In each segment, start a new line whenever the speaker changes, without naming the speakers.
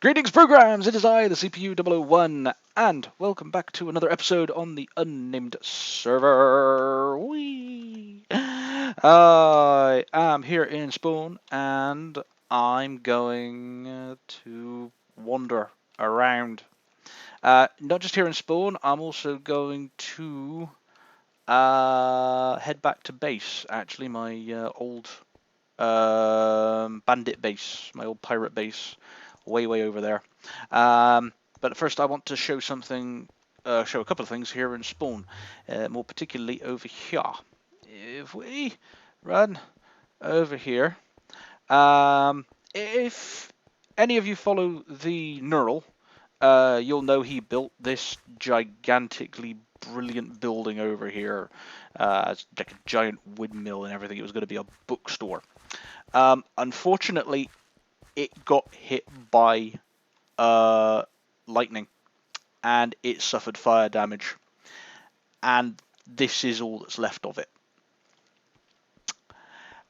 Greetings, programs! It is I, the CPU001, and welcome back to another episode on the Unnamed Server. Whee! I am here in Spawn, and I'm going to wander around. Not just here in Spawn, I'm also going to head back to base, actually, my old bandit base, my old pirate base, way over there. But first, I want to show something, show a couple of things here in Spawn, more particularly over here. If we run over here, if any of you follow TheNirl, you'll know he built this gigantically brilliant building over here. It's like a giant windmill and everything. It was going to be a bookstore. Unfortunately, it got hit by lightning, and it suffered fire damage. And this is all that's left of it.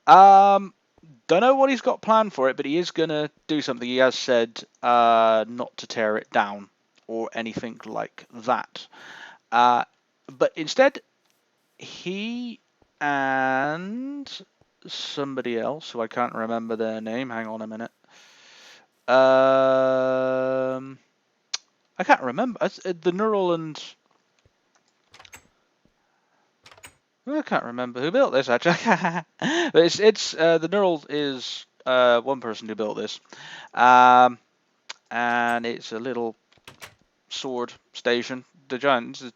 Don't know what he's got planned for it, but he is going to do something. He has said not to tear it down or anything like that. But instead, he and somebody else, who I can't remember their name, hang on a minute. I can't remember. TheNirl and... I can't remember who built this, actually. But it's TheNirl is one person who built this. And it's a little sword station. The giant is a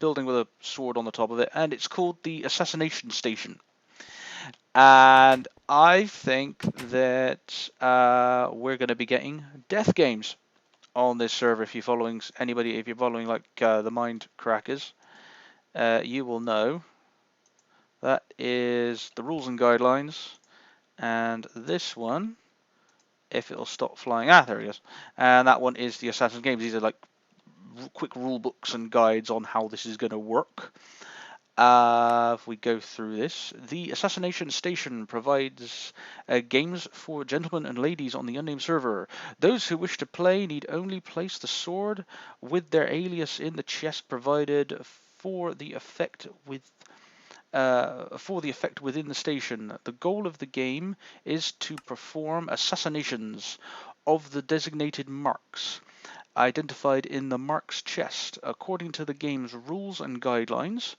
building with a sword on the top of it, and it's called the Assassination Station. And I think that we're going to be getting death games on this server. If you're following like the Mind Crackers, you will know that is the rules and guidelines. And this one, if it'll stop flying, there it is. And that one is the Assassin's Games. These are like quick rule books and guides on how this is going to work. If we go through this, the Assassination Station provides games for gentlemen and ladies on the Unnamed Server. Those who wish to play need only place the sword with their alias in the chest provided for the effect within the station. The goal of the game is to perform assassinations of the designated marks identified in the mark's chest according to the game's rules and guidelines.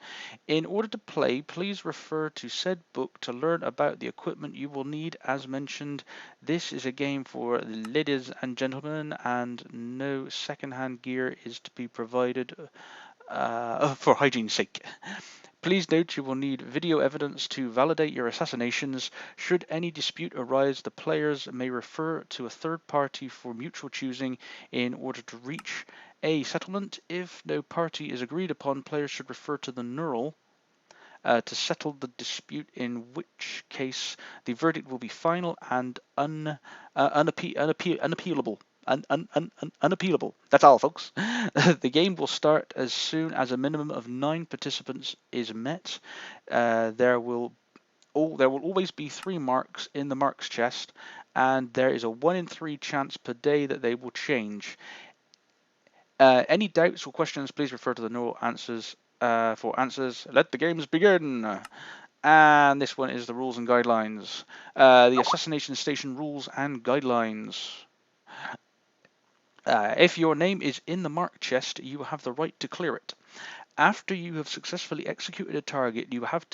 In order to play, please refer to said book to learn about the equipment you will need. As mentioned, this is a game for ladies and gentlemen, and no second-hand gear is to be provided for hygiene's sake. Please note you will need video evidence to validate your assassinations. Should any dispute arise, the players may refer to a third party for mutual choosing in order to reach a settlement. If no party is agreed upon, players should refer to TheNirl to settle the dispute, in which case the verdict will be final and unappealable. Unappealable. That's all, folks. The game will start as soon as a minimum of 9 participants is met. There will always be 3 marks in the mark's chest, and there is a 1 in 3 chance per day that they will change. Any doubts or questions, please refer to the TheNirl answers for answers. Let the games begin. And this one is the rules and guidelines. The Assassination Station rules and guidelines. If your name is in the marked chest, you have the right to clear it. After you have successfully executed a target, you have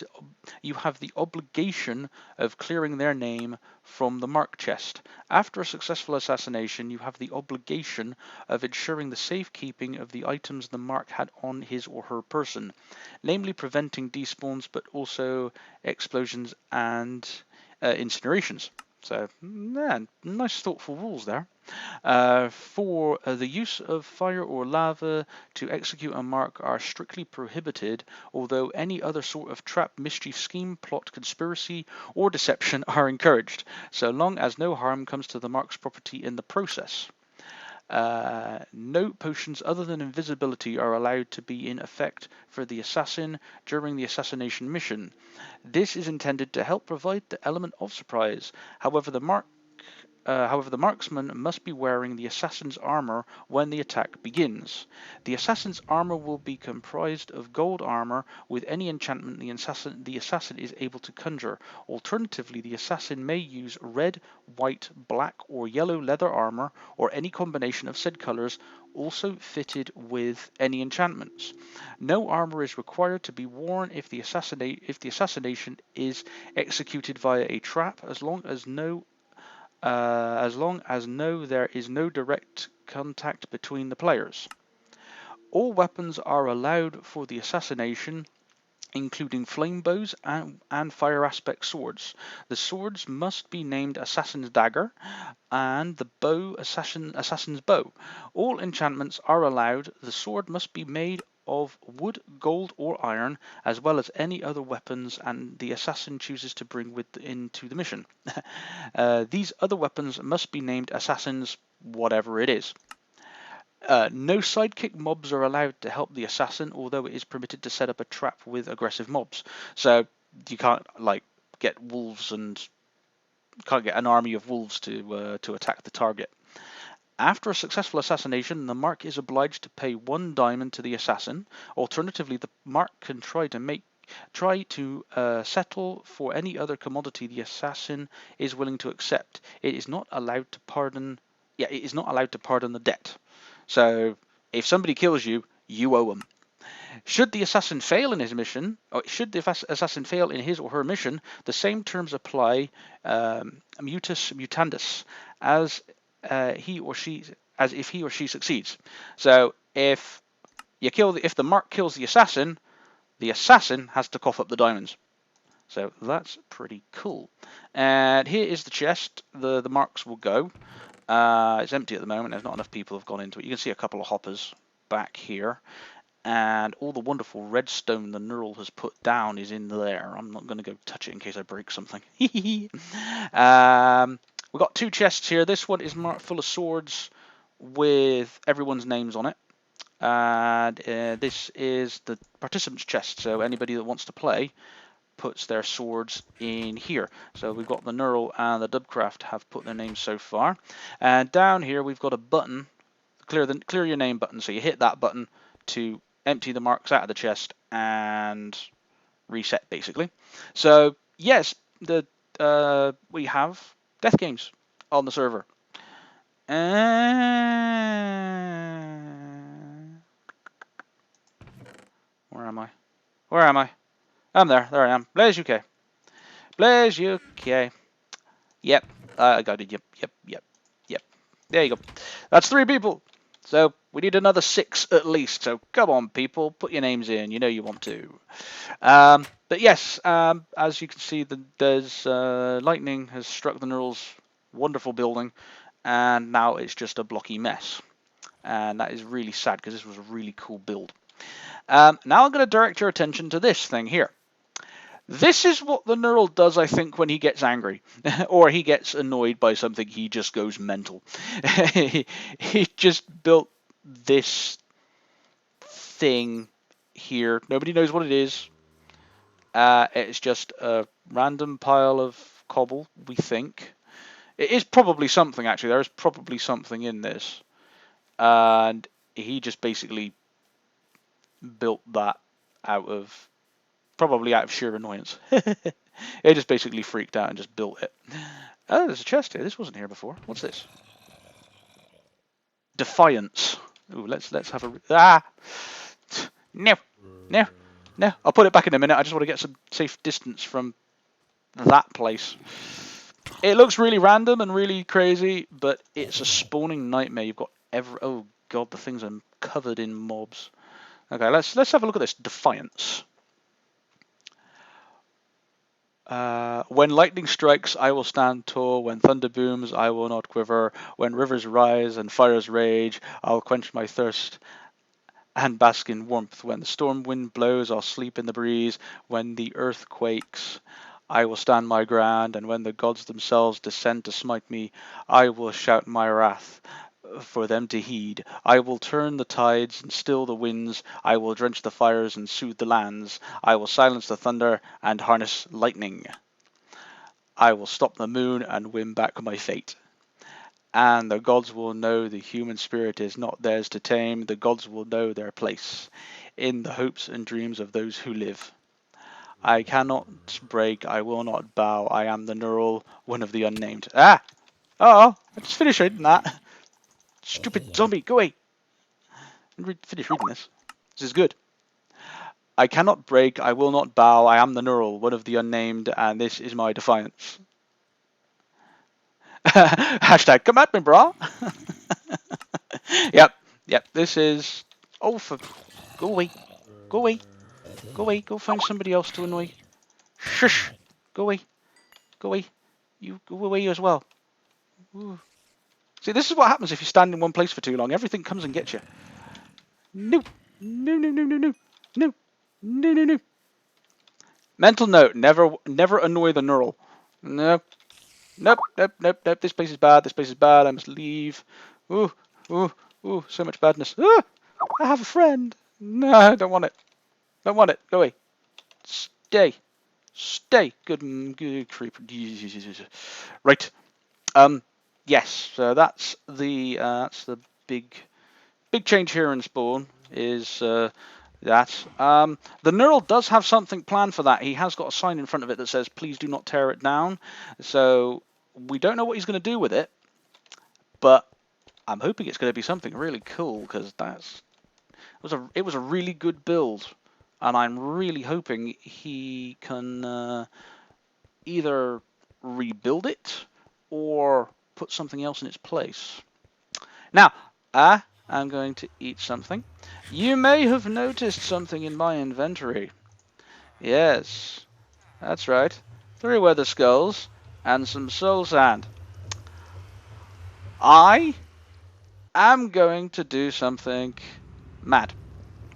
the obligation of clearing their name from the marked chest. After a successful assassination, you have the obligation of ensuring the safekeeping of the items the mark had on his or her person, namely preventing despawns, but also explosions and incinerations. So, yeah, nice thoughtful rules there. For the use of fire or lava to execute a mark are strictly prohibited, although any other sort of trap, mischief, scheme, plot, conspiracy, or deception are encouraged, so long as no harm comes to the mark's property in the process. No potions other than invisibility are allowed to be in effect for the assassin during the assassination mission. This is intended to help provide the element of surprise. However, the mark However, the marksman must be wearing the assassin's armor when the attack begins. The assassin's armor will be comprised of gold armor with any enchantment the assassin is able to conjure. Alternatively, the assassin may use red, white, black, or yellow leather armor, or any combination of said colors, also fitted with any enchantments. No armor is required to be worn if the assassination is executed via a trap, as long as there is no direct contact between the players. All weapons are allowed for the assassination, including flame bows and fire aspect swords. The swords must be named Assassin's Dagger and the bow Assassin's Bow. All enchantments are allowed. The sword must be made of wood, gold, or iron, as well as any other weapons and the assassin chooses to bring into the mission. These other weapons must be named Assassin's whatever it is. No sidekick mobs are allowed to help the assassin, although it is permitted to set up a trap with aggressive mobs. So you can't get wolves and can't get an army of wolves to attack the target. After a successful assassination, the mark is obliged to pay 1 diamond to the assassin. Alternatively, the mark can try to settle for any other commodity the assassin is willing to accept. It is not allowed to pardon. It is not allowed to pardon the debt. So if somebody kills you, you owe them. Should the assassin fail in his mission, or should the assassin fail in his or her mission, the same terms apply, mutus mutandis, as if he or she succeeds. So if the mark kills the assassin has to cough up the diamonds. So that's pretty cool. And here is the chest. The marks will go. It's empty at the moment. There's not enough people have gone into it. You can see a couple of hoppers back here. And all the wonderful redstone the TheNirl has put down is in there. I'm not going to go touch it in case I break something. We've got 2 chests here. This one is marked full of swords with everyone's names on it. And this is the participants chest. So anybody that wants to play puts their swords in here. So we've got the TheNirl and the Dubcraft have put their names so far. And down here we've got a button, clear your name button. So you hit that button to empty the marks out of the chest and reset, basically. So yes, we have death games on the server. Where am I? Where am I? I'm there. There I am. Blaze UK. Blaze UK. Yep. I got it. Yep. There you go. That's 3 people. So we need another 6 at least. So come on, people, put your names in. You know you want to. But yes, as you can see, there's lightning has struck the TheNirl's wonderful building, and now it's just a blocky mess. And that is really sad because this was a really cool build. Now I'm going to direct your attention to this thing here. This is what the TheNirl does, I think, when he gets angry or he gets annoyed by something. He just goes mental. He just built this thing here. Nobody knows what it is. It's just a random pile of cobble, we think. It is probably something, actually. There is probably something in this. And he just basically built that probably out of sheer annoyance. He just basically freaked out and just built it. Oh, there's a chest here. This wasn't here before. What's this? Defiance. Ooh, let's have a... No. I'll put it back in a minute. I just want to get some safe distance from that place. It looks really random and really crazy, but it's a spawning nightmare. You've got oh god, the things are covered in mobs. Okay, let's have a look at this. Defiance. When lightning strikes, I will stand tall. When thunder booms, I will not quiver. When rivers rise and fires rage, I'll quench my thirst and bask in warmth. When the storm wind blows, I'll sleep in the breeze. When the earth quakes, I will stand my ground. And when the gods themselves descend to smite me, I will shout my wrath for them to heed. I will turn the tides and still the winds. I will drench the fires and soothe the lands. I will silence the thunder and harness lightning. I will stop the moon and win back my fate. and the gods will know the human spirit is not theirs to tame. The gods will know their place in the hopes and dreams of those who live. I cannot break, I will not bow. I am the NIRL, one of the unnamed. Ah! Oh, I just finished reading that. Stupid zombie, go away. Finish reading this. This is good. I cannot break, I will not bow. I am the NIRL, one of the unnamed, and this is my defiance. Hashtag come at me, brah. Yep, this is... Oh, for... Go away. Go away. Go away. Go find somebody else to annoy. Shush. Go away. Go away. You go away as well. Ooh. See, this is what happens if you stand in one place for too long. Everything comes and gets you. No. No, no, no, no, no. No. No, no, no. Mental note, never annoy the NIRL. Nope. Nope. This place is bad. This place is bad. I must leave. Ooh. So much badness. Ah, I have a friend. No, I don't want it. Don't want it. Go away. Stay. Good creeper. Right. Yes. So that's the big change here in Spawn is that. The NIRL does have something planned for that. He has got a sign in front of it that says, "Please do not tear it down." So we don't know what he's going to do with it, but I'm hoping it's going to be something really cool because it was a really good build, and I'm really hoping he can either rebuild it or put something else in its place. Now, I'm going to eat something. You may have noticed something in my inventory. Yes, that's right. 3 weather skulls and some soul sand. I am going to do something mad.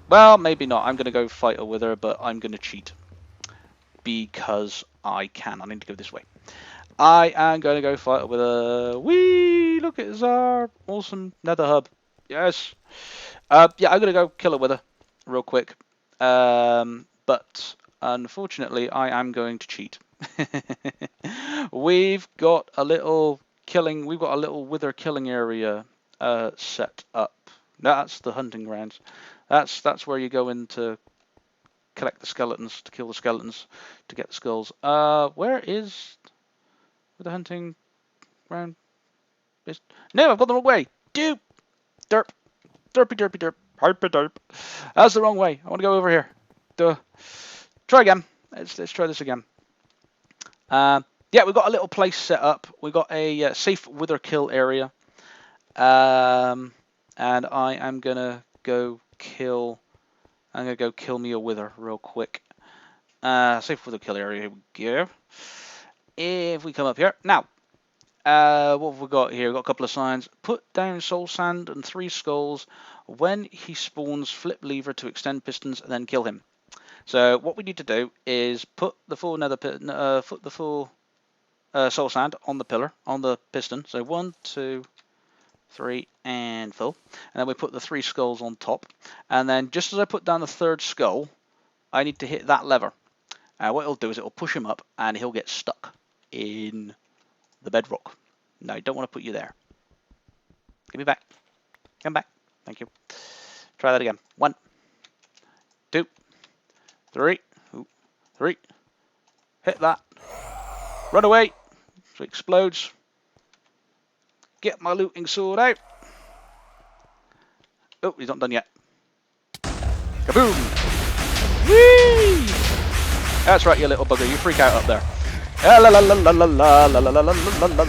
Well, maybe not. I'm going to go fight a wither, but I'm going to cheat. Because I can. I need to go this way. I am going to go fight a wither. Whee! Look at our awesome nether hub. Yes. Yeah, I'm going to go kill a wither real quick. But unfortunately, I am going to cheat. We've got a little wither killing area set up. That's the hunting grounds. That's where you go in to collect the skeletons, to kill the skeletons, to get the skulls. Where the hunting ground is? No, I've got the wrong way. Derp. Derpy. Derp. That's the wrong way. I want to go over here. Duh. Try again. Let's try this again. Yeah, we've got a little place set up. We've got a safe wither kill area. And I am gonna go kill. I'm gonna go kill me a wither real quick. Safe wither kill area. Here we go. If we come up here now, what have we got here? We've got a couple of signs. Put down soul sand and 3 skulls. When he spawns, flip lever to extend pistons and then kill him. So what we need to do is put the full soul sand on the pillar, on the piston. So 1, 2, 3, and full. And then we put the 3 skulls on top. And then just as I put down the 3rd skull, I need to hit that lever. What it'll do is it'll push him up and he'll get stuck in the bedrock. No, I don't want to put you there. Give me back. Come back. Thank you. Try that again. 1, 2, 3. 3. Hit that. Run away. So it explodes. Get my looting sword out. Oh, he's not done yet. Kaboom! Whee! That's right, you little bugger. You freak out up there. La la la la la la la la la la la la la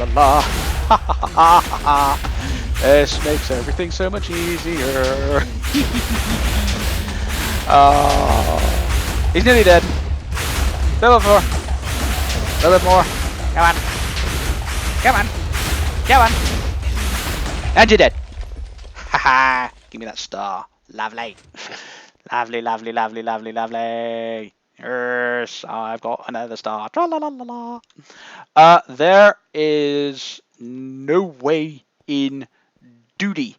la. This makes everything so much easier. Oh, he's nearly dead. A little more. A little bit more. Come on. Come on. Come on. And you're dead. Haha. Give me that star. Lovely. Lovely, lovely, lovely, lovely, lovely. Yes, I've got another star. Tra-la-la-la-la. There is no way in Duty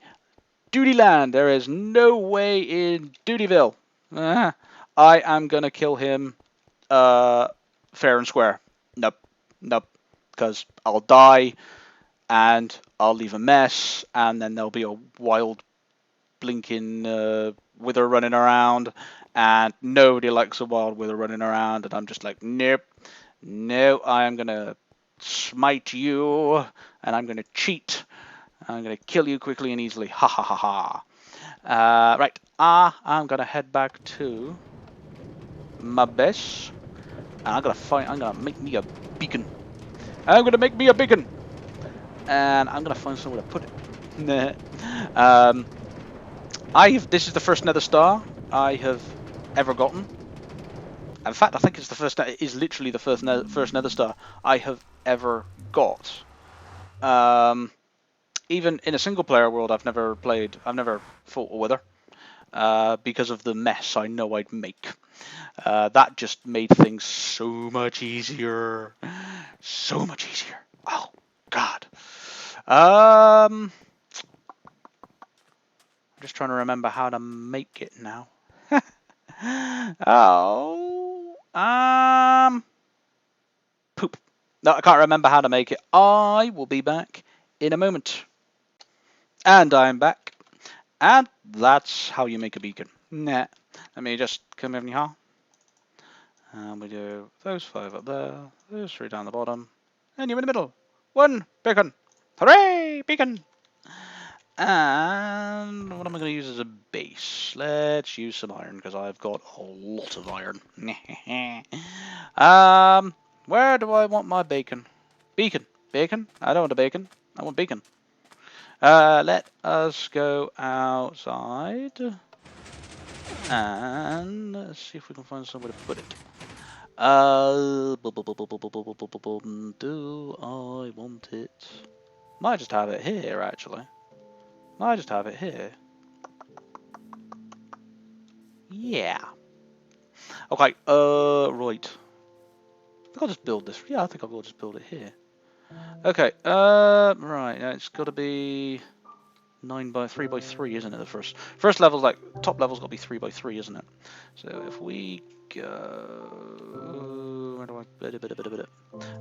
Land. There is no way in Dutyville. I am gonna kill him fair and square. Nope. Because I'll die and I'll leave a mess, and then there'll be a wild blinking wither running around, and nobody likes a wild wither running around, and I'm just like, nope, no, I am gonna smite you, and I'm gonna cheat. I'm gonna kill you quickly and easily. Ha ha ha ha. Right. I'm gonna head back to my base, and I'm gonna make me a beacon. I'm gonna make me a beacon, and I'm gonna find somewhere to put it. This is the first Nether Star I have ever gotten. In fact, I think it's the first. It is literally the first Nether Star I have ever got. Even in a single player world, I've never fought a wither because of the mess I know I'd make. That just made things so much easier. So much easier. Oh, God. I'm just trying to remember how to make it now. Poop. No, I can't remember how to make it. I will be back in a moment. And I'm back. And that's how you make a beacon. Nah. Let me just come in here. And we do those 5 up there, those 3 down the bottom, and you're in the middle. 1 beacon. Hooray! Beacon! And what am I going to use as a base? Let's use some iron, because I've got a lot of iron. Where do I want my bacon? Beacon. Bacon? I don't want a bacon. I want beacon. Let us go outside. And let's see if we can find somewhere to put it. Do I want it? Might just have it here, actually. Might just have it here. Yeah. Okay, right. I think I'll just build this. Yeah, I think I will just build it here. Okay, right, now it's got to be 3 by 3, isn't it? The first level, like, top level's got to be 3 by 3, isn't it? So if we go... Where do I...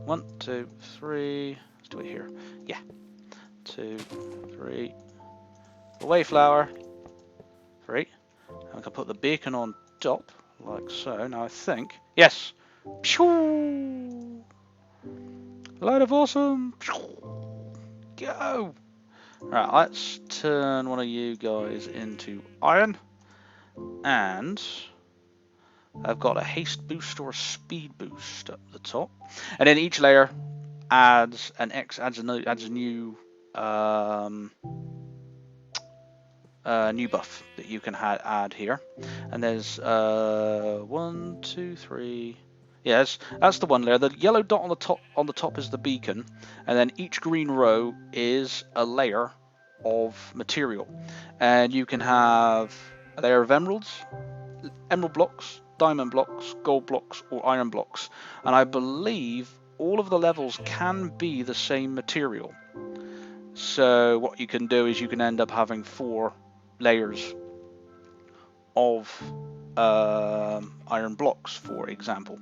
1, 2, 3... Let's do it here. Yeah. 2, 3... Away flower. 3. And we can put the beacon on top, like so. Now I think... Yes! Pew! Light of awesome! Go! Right, let's turn one of you guys into iron. And I've got a haste boost or a speed boost up the top. And then each layer adds a new new buff that you can add here. And there's 1, 2, 3. Yes, that's the one layer. The yellow dot on the top is the beacon, and then each green row is a layer of material. And you can have a layer of emerald blocks, diamond blocks, gold blocks, or iron blocks. And I believe all of the levels can be the same material. So what you can do is you can end up having 4 layers of iron blocks, for example.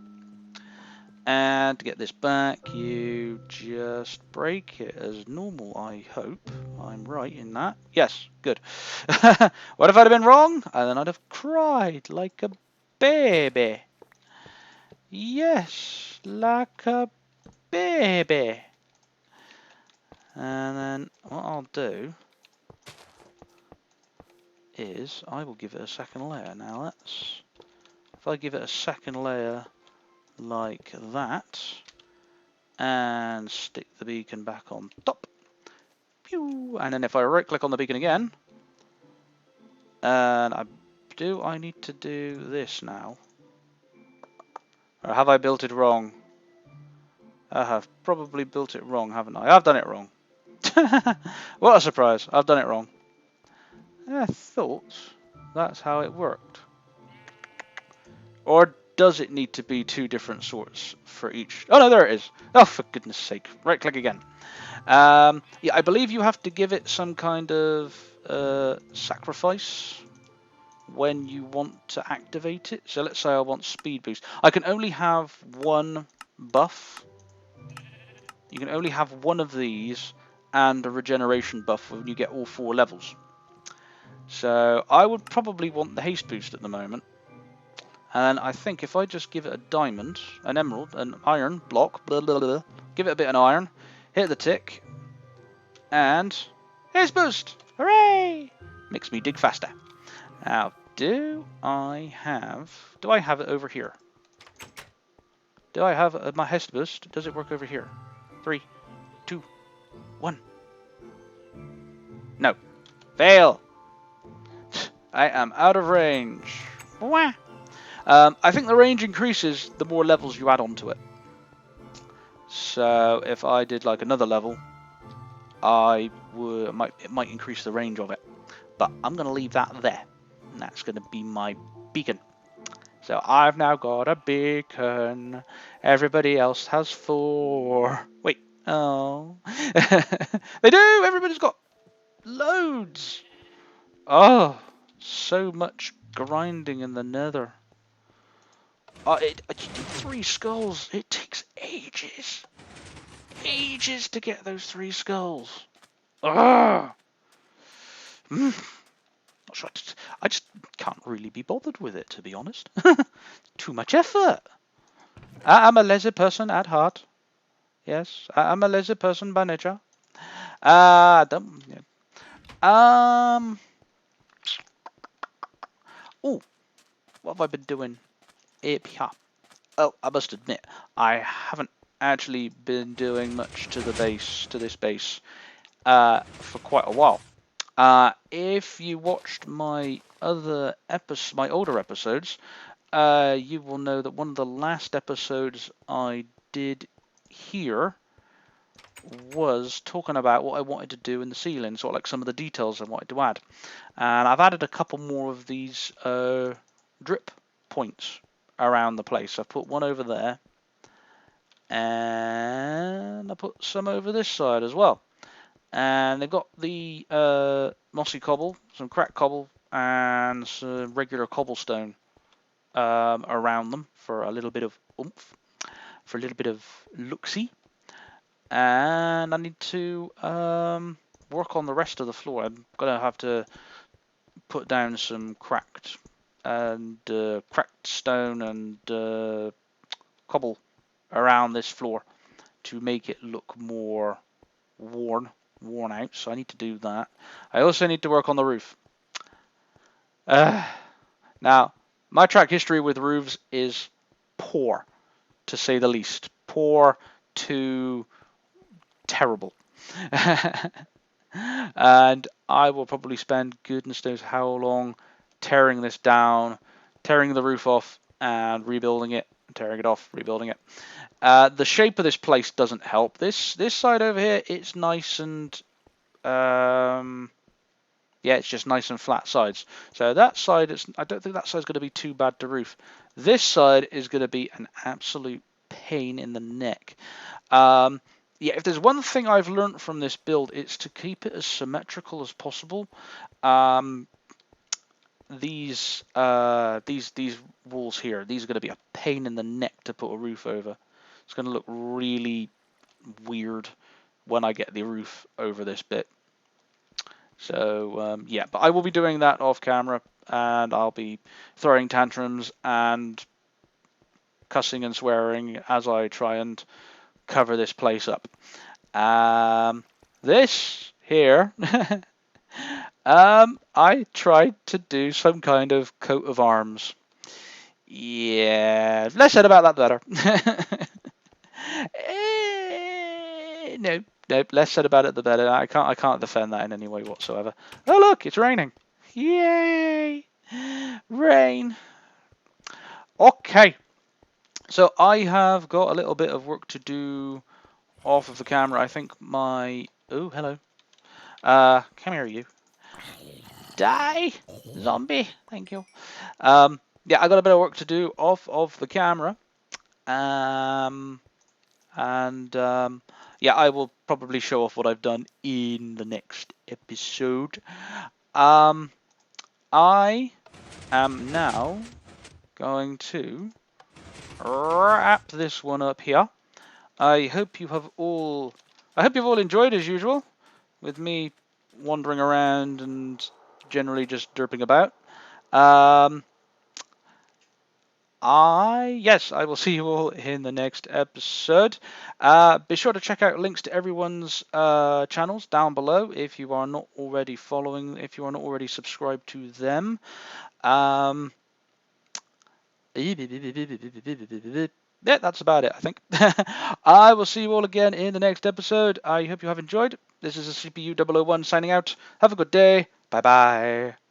And to get this back, you just break it as normal, I hope. I'm right in that. Yes, good. What if I'd have been wrong? And then I'd have cried like a baby. Yes, like a baby. And then what I'll do is I will give it a second layer. Now if I give it a second layer like that, and stick the beacon back on top. Pew! And then if I right click on the beacon again, and I need to do this now? Or have I built it wrong? I have probably built it wrong, haven't I? I've done it wrong. What a surprise, I've done it wrong. I thought that's how it worked. Or does it need to be 2 different sorts for each? Oh no, there it is. Oh, for goodness sake. Right click again. Yeah, I believe you have to give it some kind of sacrifice when you want to activate it. So let's say I want speed boost. I can only have 1 buff. You can only have 1 of these and a regeneration buff when you get all 4 levels. So I would probably want the haste boost at the moment. And I think if I just give it a diamond, an emerald, an iron block, blah, blah, blah, give it a bit of iron, hit the tick, and haste boost! Hooray! Makes me dig faster. Now, do I have it over here? Do I have my haste boost? Does it work over here? 3, 2, 1. No. Fail! I am out of range. Wah. I think the range increases the more levels you add onto it. So if I did like another level, it might increase the range of it. But I'm going to leave that there. And that's going to be my beacon. So I've now got a beacon. Everybody else has 4. Wait. Oh. They do! Everybody's got loads. Oh, so much grinding in the nether. 3 skulls. It takes ages. Ages to get those 3 skulls. Ugh. Not sure. I just can't really be bothered with it, to be honest. Too much effort. I'm a lazy person at heart. Yes, I'm a lazy person by nature. Oh, what have I been doing up here? Oh, I must admit, I haven't actually been doing much to this base, for quite a while. If you watched my older episodes, you will know that one of the last episodes I did here was talking about what I wanted to do in the ceiling, sort of like some of the details I wanted to add. And I've added a couple more of these drip points around the place. I've put one over there, and I put some over this side as well. And they've got the mossy cobble, some cracked cobble, and some regular cobblestone around them for a little bit of oomph, for a little bit of looksy. And I need to work on the rest of the floor. I'm gonna have to put down some cracked stone and cobble around this floor to make it look more worn out. So I need to do that. I also need to work on the roof. Now, my track history with roofs is poor, to say the least. Poor to terrible. And I will probably spend goodness knows how long tearing this down, tearing the roof off and rebuilding it, tearing it off, rebuilding it. The shape of this place doesn't help. This side over here, it's nice and yeah, it's just nice and flat sides. So that side, I don't think that side's going to be too bad to roof. This side is going to be an absolute pain in the neck. Yeah, if there's one thing I've learned from this build, it's to keep it as symmetrical as possible. These walls here, these are going to be a pain in the neck to put a roof over. It's going to look really weird when I get the roof over this bit. So yeah, but I will be doing that off camera, and I'll be throwing tantrums and cussing and swearing as I try and cover this place up. This here, I tried to do some kind of coat of arms. Yeah, less said about that, the better. Nope. Less said about it, the better. I can't defend that in any way whatsoever. Oh look, it's raining. Yay, rain. Okay, so I have got a little bit of work to do off of the camera. I think my hello. Come here, you. Die, zombie. Thank you. Yeah, I got a bit of work to do off of the camera. Yeah, I will probably show off what I've done in the next episode. I am now going to wrap this one up here. I hope you have all enjoyed as usual. with me wandering around and generally just derping about. I will see you all in the next episode. Be sure to check out links to everyone's channels down below if you are not already following, if you are not already subscribed to them. Yeah, that's about it, I think. I will see you all again in the next episode. I hope you have enjoyed. This is the CPU001 signing out. Have a good day. Bye bye.